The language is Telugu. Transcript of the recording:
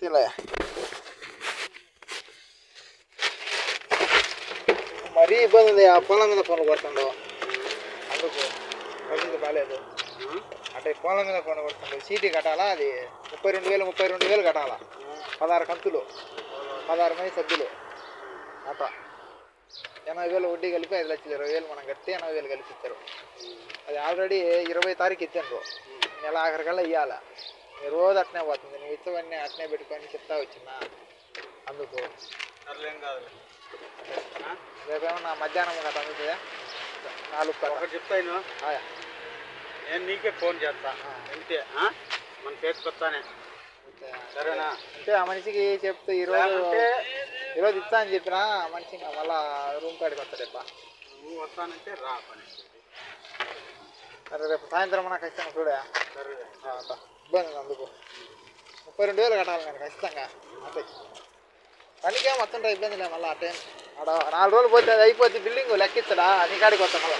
ఇలా మరీ ఇబ్బంది ఉంది. ఆ పొలం మీద పనులు కొడుతుండు, అందుకు పరిస్థితి బాగాలేదు. అంటే పొలం మీద పనులు కొడుతుండు. సీటీ కట్టాలా, అది 32,000 కట్టాలా. 16 కంతులు, 16 మంది సభ్యులు. అట్లా 80,000 వడ్డీ కలిపి 5,20,000 మనం కట్టి 80,000 కలిపి ఇచ్చారు. అది ఆల్రెడీ 20 తారీఖు ఇచ్చాను. నెల ఆఖరికల్లా ఇవ్వాలి. రోజు అట్నే పోతుంది. నువ్వు ఇచ్చవన్నీ అట్నే పెట్టుకొని చెప్తా వచ్చినా. అందుకు రేపేమన్నా మధ్యాహ్నం గట్రా అందుతుందా? 4 చెప్తాను. నేను నీకే ఫోన్ చేస్తా అంతే. మన చేతికి వస్తానే, సరేనా? అంటే ఆ మనిషికి చెప్తే ఈరోజు ఇస్తా అని చెప్పినా మనిషి ఇంకా మళ్ళా రూమ్ కాడికి వస్తాడేప్ప. నువ్వు వస్తానంటే రా పని. సరే రేపు సాయంత్రం నాకు ఖచ్చితంగా చూడా. సరే ఇబ్బంది అందుకు 32,000 కట్టాలి నేను ఖచ్చితంగా. అంతే పనికేం వస్తుంటా ఇబ్బంది లేదు. మళ్ళీ ఆ టైం 4 రోజులు పోతే అది అయిపోతే బిల్డింగ్ లెక్కిస్తాడా నీ కాడికి వస్తా మళ్ళీ.